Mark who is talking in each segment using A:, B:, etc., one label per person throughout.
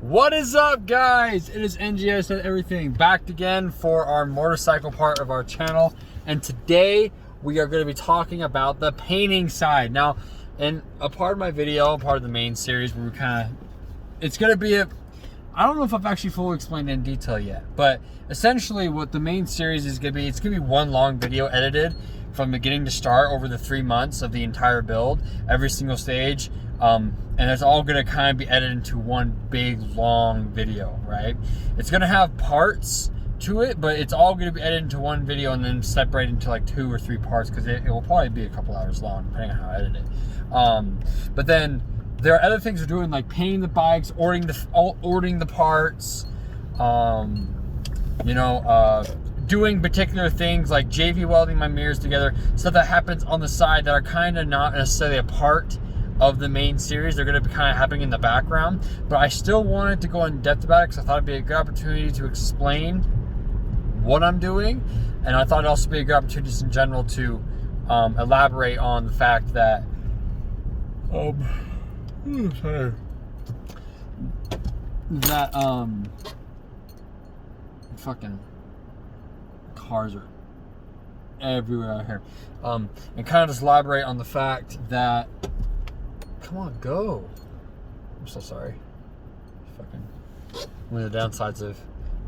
A: What is up, guys? It is NGS and everything back again for our motorcycle part of our channel, and today we are going to be talking about the painting side. Now, in a part of my video, part of the main series, where we it's going to be I don't know if I've actually fully explained it in detail yet, but essentially what the main series is going to be, it's going to be one long video edited from beginning to start over the 3 months of the entire build, every single stage. And it's all gonna kind of be edited into one big long video, right? It's gonna have parts to it, but it's all gonna be edited into one video and then separated into like 2 or 3 parts, because it will probably be a couple hours long depending on how I edit it. But then there are other things we're doing, like painting the bikes, ordering the parts, doing particular things like JV welding my mirrors together, stuff that happens on the side that are kind of not necessarily a part of the main series. They're going to be kind of happening in the background, but I still wanted to go in depth about it because I thought it'd be a good opportunity to explain what I'm doing, and I thought it'd also be a good opportunity just in general to elaborate on the fact that fucking cars are everywhere out here, and kind of just elaborate on the fact that, come on, go. I'm so sorry. Fucking one of the downsides of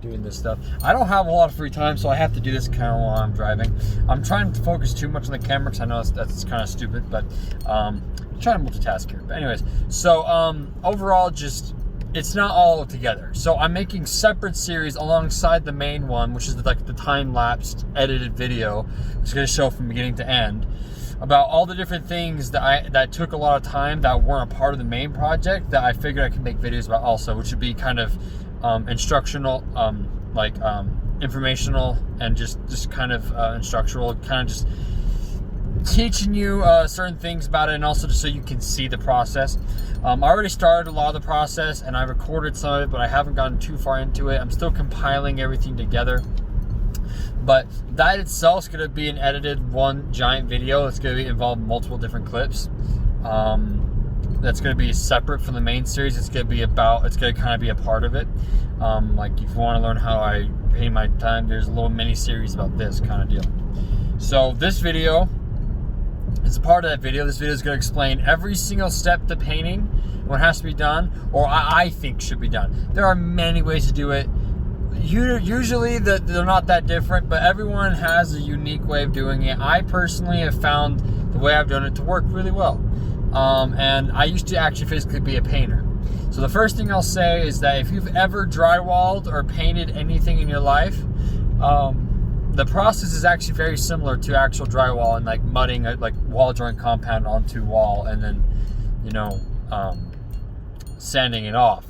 A: doing this stuff, I don't have a lot of free time, so I have to do this kind of while I'm driving. I'm trying to focus too much on the camera because I know that's kind of stupid, but I'm trying to multitask here. But anyways, so overall, just it's not all together. So I'm making separate series alongside the main one, which is like the time-lapsed edited video. It's going to show from beginning to end about all the different things that took a lot of time that weren't a part of the main project that I figured I could make videos about also, which would be kind of instructional, informational, and just kind of instructional, kind of just teaching you certain things about it, and also just so you can see the process. I already started a lot of the process and I recorded some of it, but I haven't gotten too far into it. I'm still compiling everything together. But that itself is going to be an edited one giant video. It's going to involve multiple different clips. That's going to be separate from the main series. It's going to kind of be a part of it. Like if you want to learn how I paint my time, there's a little mini series about this kind of deal. So this video is a part of that video. This video is going to explain every single step to painting, what has to be done, or I think should be done. There are many ways to do it. Usually they're not that different, but everyone has a unique way of doing it. I personally have found the way I've done it to work really well. And I used to actually physically be a painter. So the first thing I'll say is that if you've ever drywalled or painted anything in your life, the process is actually very similar to actual drywall and like mudding like wall joint compound onto wall and then, sanding it off.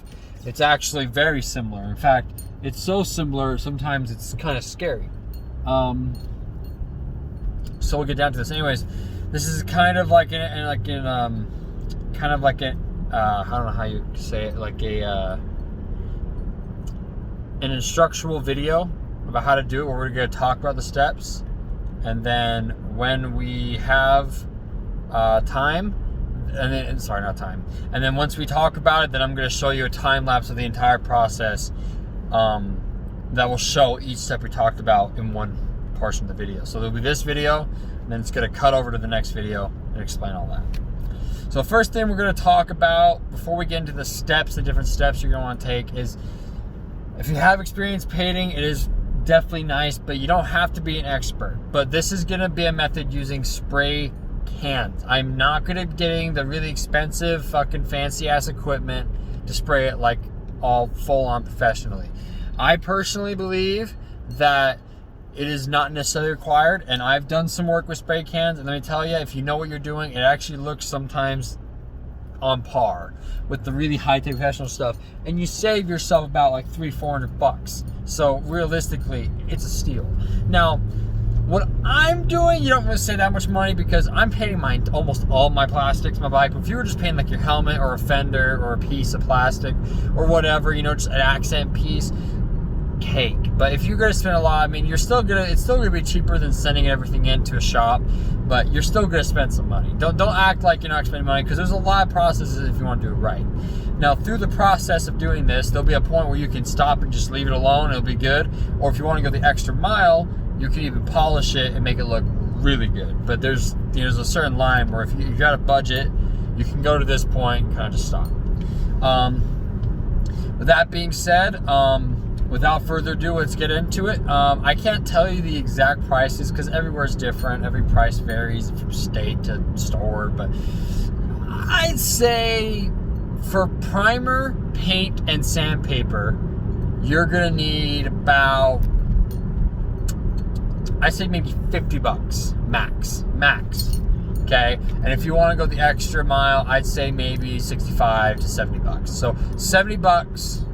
A: It's actually very similar. In fact, it's so similar, sometimes it's kind of scary. So we'll get down to this. Anyways, this is kind of like I don't know how you say it, like an instructional video about how to do it, where we're going to talk about the steps, and then when we have time, and then once we talk about it, then I'm going to show you a time lapse of the entire process that will show each step we talked about in one portion of the video. So there'll be this video, and then it's going to cut over to the next video and explain all that. So first thing we're going to talk about before we get into the steps, the different steps you're going to want to take, is if you have experience painting, it is definitely nice, but you don't have to be an expert. But this is going to be a method using spray cans. I'm not going to be getting the really expensive fucking fancy ass equipment to spray it like all full on professionally. I personally believe that it is not necessarily required, and I've done some work with spray cans, and let me tell you, if you know what you're doing, it actually looks sometimes on par with the really high-tech professional stuff, and you save yourself about like $300-400. So realistically, it's a steal. Now, what I'm doing, you don't want to say that much money because I'm painting almost all my plastics, my bike. But if you were just painting like your helmet or a fender or a piece of plastic or whatever, just an accent piece, cake. But if you're going to spend a lot, it's still going to be cheaper than sending everything into a shop, but you're still going to spend some money. Don't act like you're not spending money, because there's a lot of processes if you want to do it right. Now, through the process of doing this, there'll be a point where you can stop and just leave it alone. It'll be good. Or if you want to go the extra mile, you can even polish it and make it look really good. But there's a certain line where if you got a budget, you can go to this point and kind of just stop. With that being said, without further ado, let's get into it. I can't tell you the exact prices because everywhere is different. Every price varies from state to store, but I'd say for primer, paint, and sandpaper, you're gonna need about, I'd say maybe $50 max. Okay, and if you want to go the extra mile, I'd say maybe $65 to $70. So $70.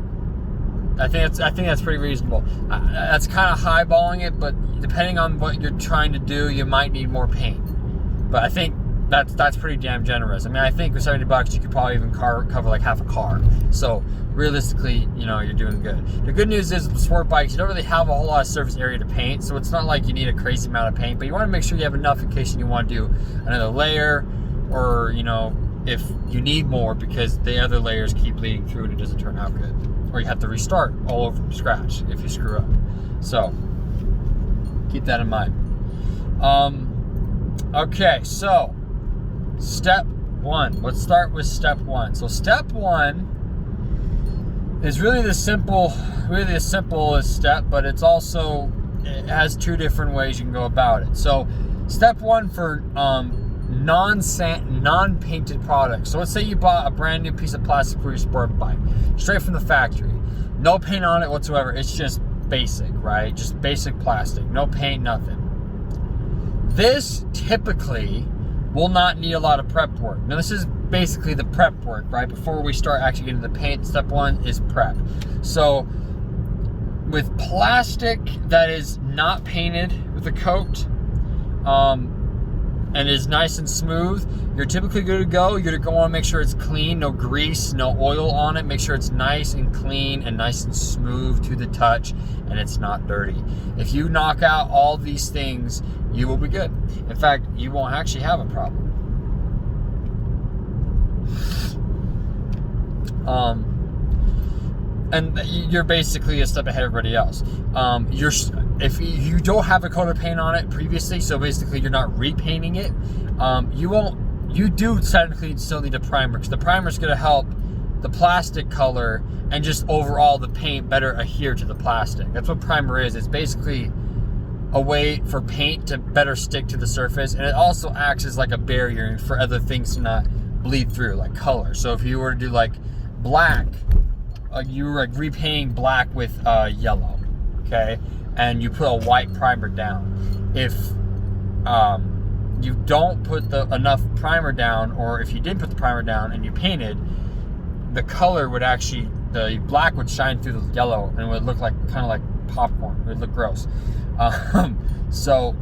A: I think that's pretty reasonable. That's kind of highballing it, but depending on what you're trying to do, you might need more paint. But I think that's pretty damn generous. I mean, I think with $70 you could probably even cover like half a car. So realistically, you're doing good. The good news is with sport bikes, you don't really have a whole lot of surface area to paint, so it's not like you need a crazy amount of paint, but you want to make sure you have enough in case you want to do another layer, or if you need more because the other layers keep bleeding through and it doesn't turn out good, or you have to restart all over from scratch if you screw up. So keep that in mind. Okay, so step one. Let's start with step one. So step one is really the simplest step, but it has two different ways you can go about it. So step one for non-painted products. So let's say you bought a brand new piece of plastic for your sport bike, straight from the factory. No paint on it whatsoever. It's just basic, right? Just basic plastic. No paint, nothing. This typically will not need a lot of prep work. Now this is basically the prep work, right? Before we start actually getting the paint, step one is prep. So with plastic that is not painted with a coat, and is nice and smooth, you're typically good to go. You're going to want to make sure it's clean, no grease, no oil on it. Make sure it's nice and clean and nice and smooth to the touch, and it's not dirty. If you knock out all these things, you will be good. In fact, you won't actually have a problem. And you're basically a step ahead of everybody else. If you don't have a coat of paint on it previously, so basically you're not repainting it, you do technically still need a primer, because the primer is going to help the plastic color and just overall the paint better adhere to the plastic. That's what primer is. It's basically a way for paint to better stick to the surface, and it also acts as like a barrier for other things to not bleed through, like color. So if you were to do like black, you were like repainting black with yellow, okay, and you put a white primer down. If you don't put enough primer down, or if you didn't put the primer down and you painted, the color would actually, the black would shine through the yellow and it would look like kind of like popcorn. It would look gross. So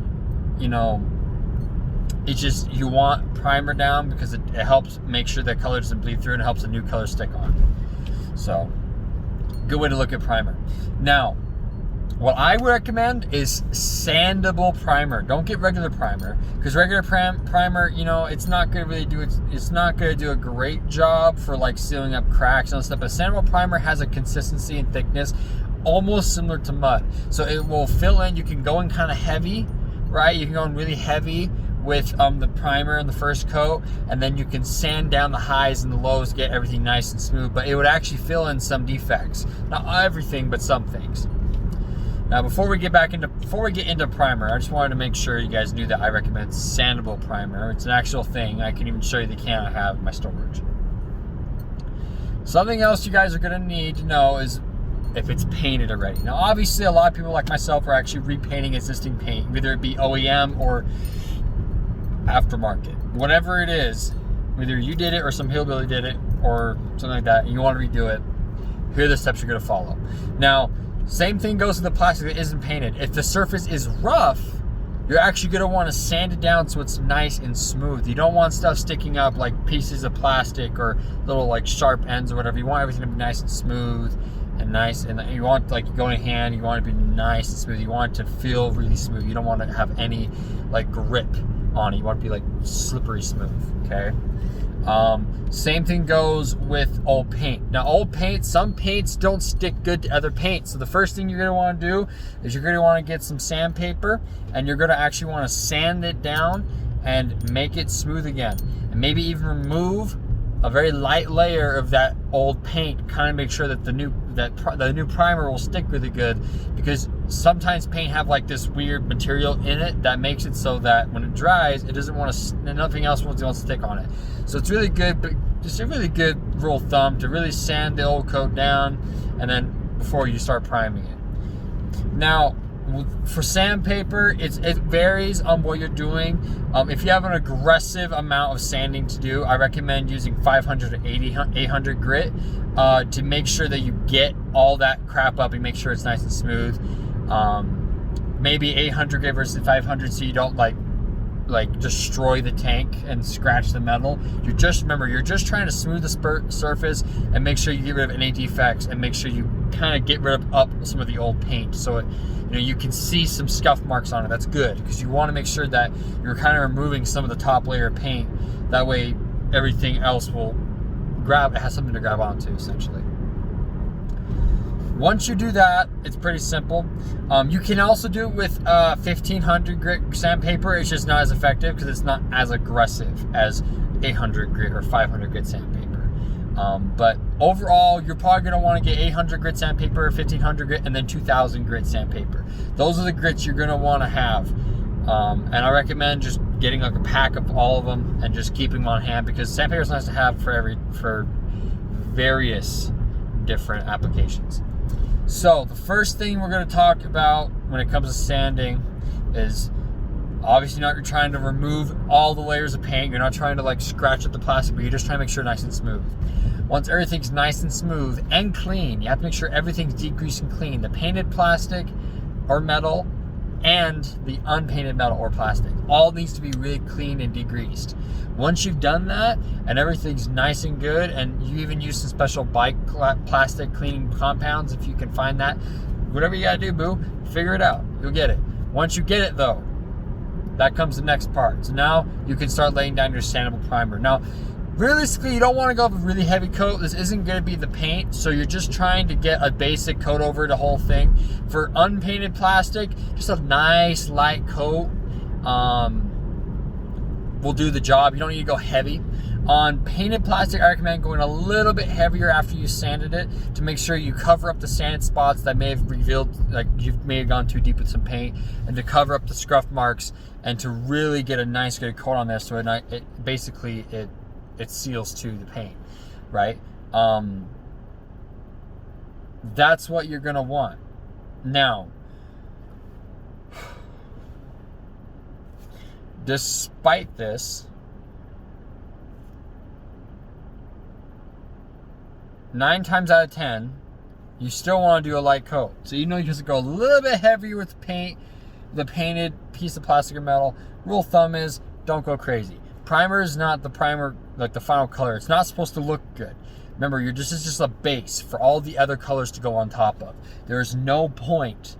A: it's just, you want primer down because it helps make sure that color doesn't bleed through, and it helps a new color stick on. So good way to look at primer. Now, what I would recommend is Sandable Primer. Don't get regular primer, because regular primer, it's not going to really do it's not going to do a great job for like sealing up cracks and stuff. But Sandable Primer has a consistency and thickness almost similar to mud, so it will fill in. You can go in kind of heavy, right? You can go in really heavy with the primer in the first coat, and then you can sand down the highs and the lows, get everything nice and smooth. But it would actually fill in some defects, not everything, but some things. Now, before we get into primer, I just wanted to make sure you guys knew that I recommend Sandable Primer. It's an actual thing. I can even show you the can I have in my storage. Something else you guys are going to need to know is if it's painted already. Now, obviously, a lot of people like myself are actually repainting existing paint, whether it be OEM or aftermarket. Whatever it is, whether you did it or some hillbilly did it or something like that, and you want to redo it, here are the steps you're going to follow. Now, same thing goes with the plastic that isn't painted. If the surface is rough, you're actually going to want to sand it down so it's nice and smooth. You don't want stuff sticking up like pieces of plastic or little like sharp ends or whatever. You want everything to be nice and smooth and nice, and you want, like, going hand, you want it to be nice and smooth. You want it to feel really smooth. You don't want to have any like grip on it. You want it to be like slippery smooth, okay? Same thing goes with old paint. Now, old paint, some paints don't stick good to other paint. So the first thing you're going to want to do is you're going to want to get some sandpaper, and you're going to actually want to sand it down and make it smooth again. And maybe even remove a very light layer of that old paint, kind of make sure that the new primer will stick really good, because sometimes paint have like this weird material in it that makes it so that when it dries, it doesn't want to, nothing else wants to stick on it. So it's really good, but just a really good rule of thumb to really sand the old coat down, and then before you start priming it. Now, for sandpaper, it varies on what you're doing. If you have an aggressive amount of sanding to do, I recommend using 500 to 800 grit to make sure that you get all that crap up and make sure it's nice and smooth. Maybe 800 grit versus 500, so you don't like destroy the tank and scratch the metal. You're just trying to smooth the surface and make sure you get rid of any defects, and make sure you kind of get rid of up some of the old paint, so it, you can see some scuff marks on it. That's good, because you want to make sure that you're kind of removing some of the top layer of paint. That way everything else will it has something to grab onto, essentially. Once you do that, it's pretty simple. You can also do it with 1500 grit sandpaper. It's just not as effective because it's not as aggressive as 800 grit or 500 grit sandpaper. But overall, you're probably going to want to get 800 grit sandpaper, 1500 grit, and then 2000 grit sandpaper. Those are the grits you're going to want to have. And I recommend just getting like a pack of all of them and just keeping them on hand, because sandpaper is nice to have for various different applications. So the first thing we're going to talk about when it comes to sanding is, obviously you're trying to remove all the layers of paint. You're not trying to like scratch up the plastic, but you're just trying to make sure it's nice and smooth. Once everything's nice and smooth and clean, you have to make sure everything's degreased and clean. The painted plastic or metal and the unpainted metal or plastic all needs to be really clean and degreased. Once you've done that and everything's nice and good, and you even use some special bike plastic cleaning compounds if you can find that, whatever you gotta do, boo, figure it out. You'll get it. Once you get it though, that comes the next part. So now you can start laying down your sandable primer. Now, realistically, you don't want to go with a really heavy coat. This isn't going to be the paint, so you're just trying to get a basic coat over the whole thing. For unpainted plastic, just a nice light coat will do the job. You don't need to go heavy. On painted plastic, I recommend going a little bit heavier after you sanded it to make sure you cover up the sanded spots that may have revealed, like you may have gone too deep with some paint, and to cover up the scuff marks, and to really get a nice good coat on there, so it seals to the paint, right? That's what you're gonna want. Now, despite this, 9 times out of 10, you still want to do a light coat. So you just go a little bit heavier with paint, the painted piece of plastic or metal. Rule of thumb is, don't go crazy. Primer is not the primer, like the final color. It's not supposed to look good. Remember, this is just a base for all the other colors to go on top of. There's no point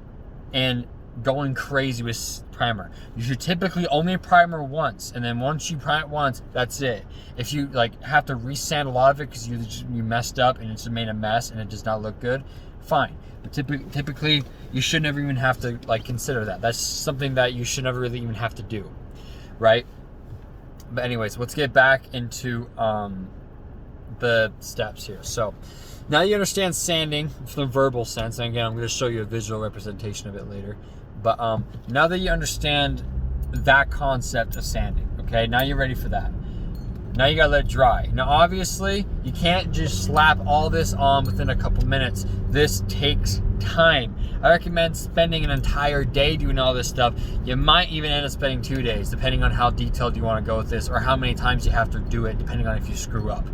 A: in going crazy with primer. You should typically only primer once, and then once you prime it once, that's it. If you have to resand a lot of it because you messed up and it's made a mess and it does not look good, fine. But typically you should never even have to consider that. That's something that you should never really even have to do, right? But anyways, let's get back into the steps here. So now you understand sanding from the verbal sense, and again, I'm going to show you a visual representation of it later. But now that you understand that concept of sanding, okay, now you're ready for that. Now you gotta let it dry. Now obviously, you can't just slap all this on within a couple minutes. This takes time. I recommend spending an entire day doing all this stuff. You might even end up spending 2 days, depending on how detailed you want to go with this, or how many times you have to do it, depending on if you screw up.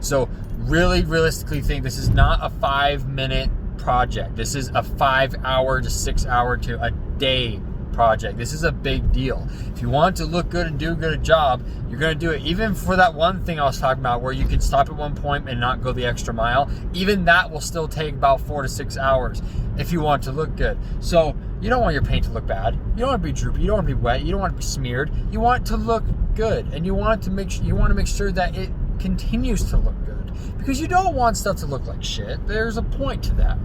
A: So really realistically think this is not a 5-minute project. This is a 5-hour to 6-hour to a day project. This is a big deal. If you want to look good and do a good job, you're going to do it. Even for that one thing I was talking about where you can stop at one point and not go the extra mile, even that will still take about 4 to 6 hours if you want to look good. So you don't want your paint to look bad. You don't want to be droopy. You don't want to be wet. You don't want to be smeared. You want it to look good, and you want to make sure that continues to look good. Because you don't want stuff to look like shit. There's a point to that.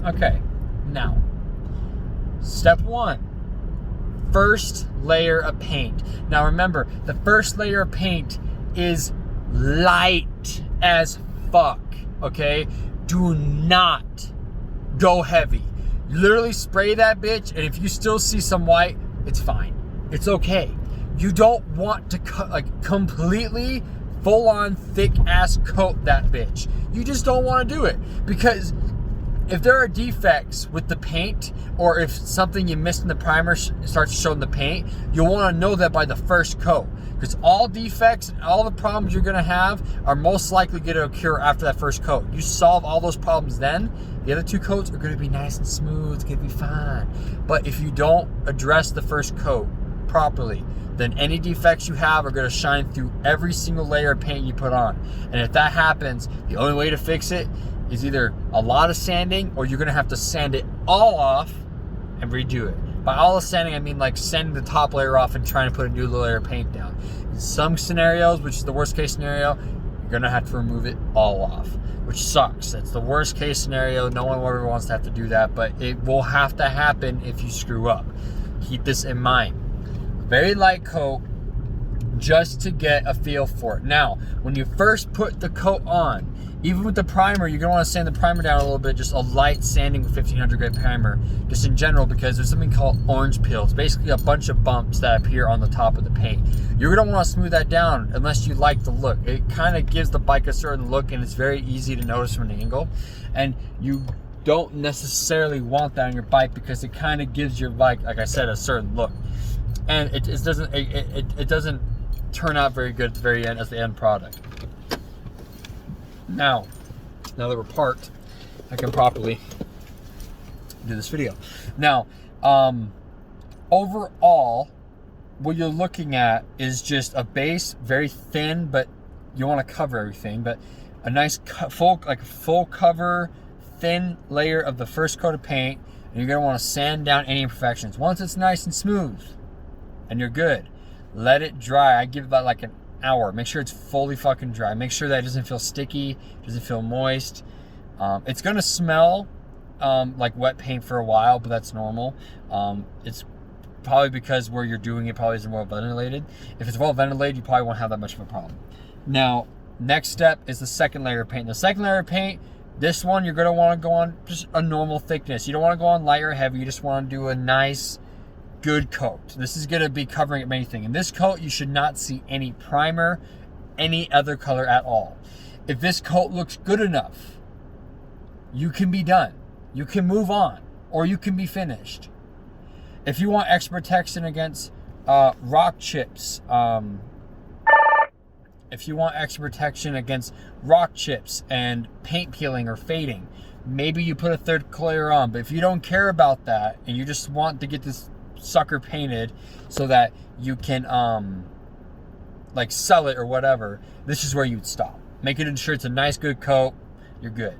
A: Okay, now, step 1, first layer of paint. Now remember, the first layer of paint is light as fuck, okay? Do not go heavy. Literally spray that bitch, and if you still see some white, it's fine. It's okay. You don't want to completely full-on thick-ass coat that bitch. You just don't want to do it, because if there are defects with the paint, or if something you missed in the primer starts to show in the paint, you'll want to know that by the first coat. Because all defects and all the problems you're going to have are most likely going to occur after that first coat. You solve all those problems then, the other 2 coats are going to be nice and smooth. It's going to be fine. But if you don't address the first coat properly, then any defects you have are going to shine through every single layer of paint you put on. And if that happens, the only way to fix it is either a lot of sanding, or you're going to have to sand it all off and redo it. By all the sanding, I mean like sanding the top layer off and trying to put a new layer of paint down. In some scenarios, which is the worst case scenario, you're going to have to remove it all off, which sucks. That's the worst case scenario. No one ever wants to have to do that, but it will have to happen if you screw up. Keep this in mind. Very light coat, just to get a feel for it. Now, when you first put the coat on, even with the primer, you're going to want to sand the primer down a little bit, just a light sanding with 1500 grit primer, just in general, because there's something called orange peel. It's basically a bunch of bumps that appear on the top of the paint. You're going to want to smooth that down unless you like the look. It kind of gives the bike a certain look, and it's very easy to notice from an angle. And you don't necessarily want that on your bike, because it kind of gives your bike, like I said, a certain look. And it doesn't turn out very good at the very end as the end product. Now that we're parked, I can properly do this video. Now, overall, what you're looking at is just a base, very thin, but you want to cover everything. But a nice full cover, thin layer of the first coat of paint, and you're gonna want to sand down any imperfections. Once it's nice and smooth, and you're good, let it dry. I give that like an hour. Make sure it's fully fucking dry. Make sure that it doesn't feel sticky, doesn't feel moist. It's gonna smell like wet paint for a while, but that's normal. It's probably because where you're doing it probably isn't well ventilated. If it's well ventilated, you probably won't have that much of a problem. Now, next step is the second layer of paint. The second layer of paint, this one you're gonna want to go on just a normal thickness. You don't want to go on light or heavy. You just want to do a nice, good coat. This is going to be covering up anything. In this coat, you should not see any primer, any other color at all. If this coat looks good enough, you can be done. You can move on, or you can be finished. If you want extra protection against rock chips, if you want extra protection against rock chips and paint peeling or fading, maybe you put a third layer on. But if you don't care about that and you just want to get this sucker painted so that you can like sell it or whatever, this is where you'd stop. Make it sure it's a nice good coat, you're good.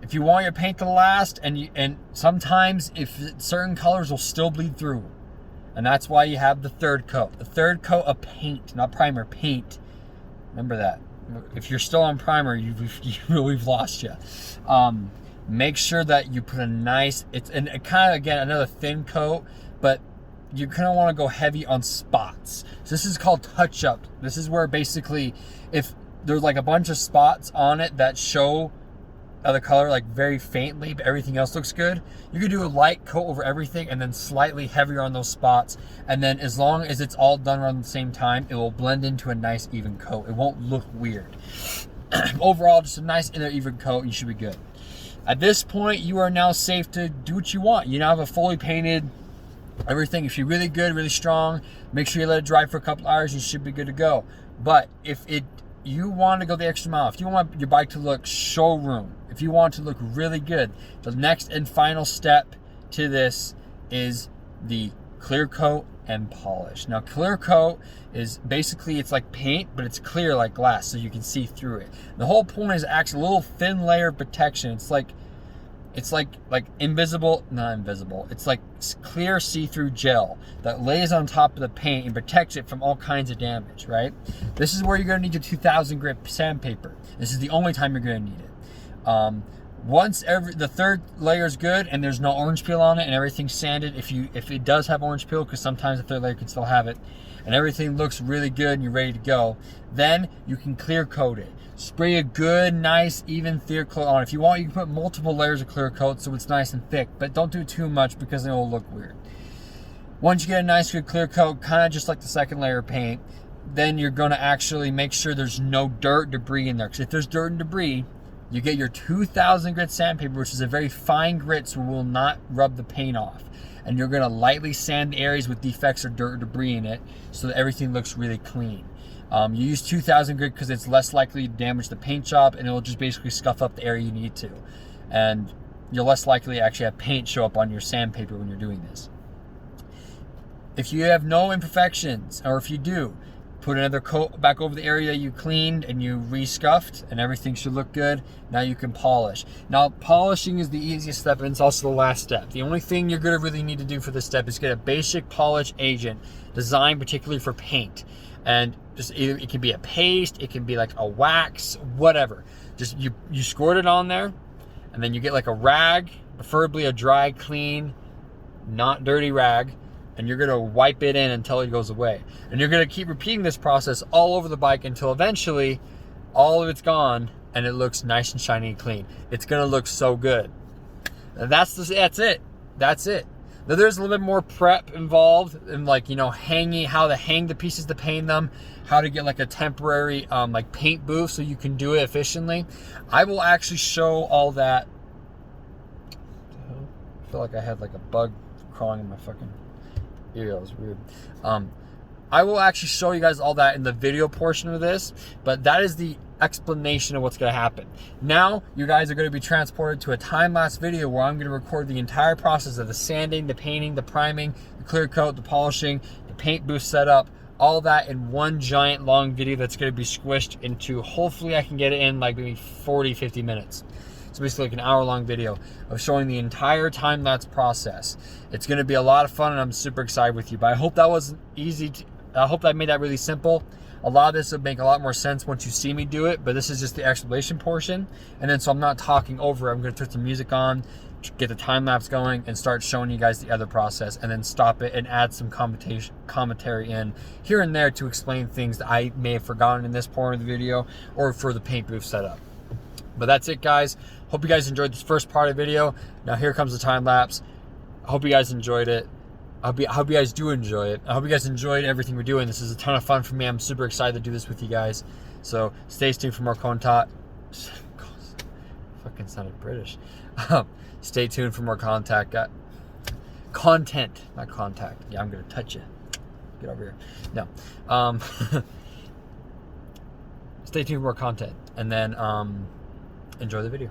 A: If you want your paint to last, and sometimes if certain colors will still bleed through, and that's why you have the third coat. The third coat of paint, not primer, paint. Remember that. If you're still on primer, we've lost you. Make sure that you put a nice, and kind of, again, another thin coat, but you kind of want to go heavy on spots. So this is called touch up. This is where basically, if there's like a bunch of spots on it that show the color like very faintly, but everything else looks good, you can do a light coat over everything and then slightly heavier on those spots. And then as long as it's all done around the same time, it will blend into a nice even coat. It won't look weird. Overall, just a nice inner even coat, you should be good. At this point, you are now safe to do what you want. You now have a fully painted everything. If you're really good, really strong, make sure you let it dry for a couple hours, you should be good to go. But if you want to go the extra mile, if you want your bike to look showroom, if you want to look really good, the next and final step to this is the clear coat and polish. Now, clear coat is basically, it's like paint, but it's clear like glass, so you can see through it. The whole point is actually a little thin layer of protection. It's like It's like invisible, not invisible. It's like clear see-through gel that lays on top of the paint and protects it from all kinds of damage, right? This is where you're gonna need your 2000 grit sandpaper. This is the only time you're gonna need it. Once the third layer is good and there's no orange peel on it and everything's sanded, if it does have orange peel, because sometimes the third layer can still have it, and everything looks really good and you're ready to go, then you can clear coat it. Spray a good, nice, even clear coat on. If you want, you can put multiple layers of clear coat so it's nice and thick, but don't do too much because it will look weird. Once you get a nice, good clear coat, kind of just like the second layer of paint, then you're gonna actually make sure there's no dirt, debris in there. Because if there's dirt and debris, you get your 2000 grit sandpaper, which is a very fine grit, so it will not rub the paint off. And you're gonna lightly sand areas with defects or dirt or debris in it so that everything looks really clean. You use 2000 grit because it's less likely to damage the paint job, and it'll just basically scuff up the area you need to. And you're less likely to actually have paint show up on your sandpaper when you're doing this. If you have no imperfections, or if you do, put another coat back over the area you cleaned and you re-scuffed, and everything should look good. Now you can polish. Now polishing is the easiest step, and it's also the last step. The only thing you're gonna really need to do for this step is get a basic polish agent designed particularly for paint. And just either it can be a paste, it can be like a wax, whatever. Just you squirt it on there, and then you get like a rag, preferably a dry, clean, not dirty rag, and you're gonna wipe it in until it goes away. And you're gonna keep repeating this process all over the bike until eventually all of it's gone and it looks nice and shiny and clean. It's gonna look so good. And that's it. Now there's a little bit more prep involved in, like, you know, how to hang the pieces to paint them, how to get like a temporary like paint booth so you can do it efficiently. I will actually show all that. I feel like I had like a bug crawling in my fucking ear. That was weird. I will actually show you guys all that in the video portion of this, but that is the explanation of what's going to happen. Now you guys are going to be transported to a time-lapse video where I'm going to record the entire process of the sanding, the painting, the priming, the clear coat, the polishing, the paint booth setup, all that in one giant long video that's going to be squished into, hopefully I can get it in like maybe 40-50 minutes. It's basically like an hour-long video of showing the entire time-lapse process. It's going to be a lot of fun, and I'm super excited with you. But I hope that wasn't easy. I hope I made that really simple. A lot of this will make a lot more sense once you see me do it, but this is just the explanation portion. And then so I'm not talking over it. I'm going to turn some music on, get the time-lapse going, and start showing you guys the other process, and then stop it and add some commentary in here and there to explain things that I may have forgotten in this part of the video or for the paint booth setup. But that's it, guys. Hope you guys enjoyed this first part of the video. Now here comes the time-lapse. I hope you guys enjoyed it. I hope you guys do enjoy it. I hope you guys enjoyed everything we're doing. This is a ton of fun for me. I'm super excited to do this with you guys. So stay tuned for more content. Fucking sounded British. Stay tuned for more content, not contact. Yeah, I'm gonna touch you. Get over here. No. Stay tuned for more content, and then enjoy the video.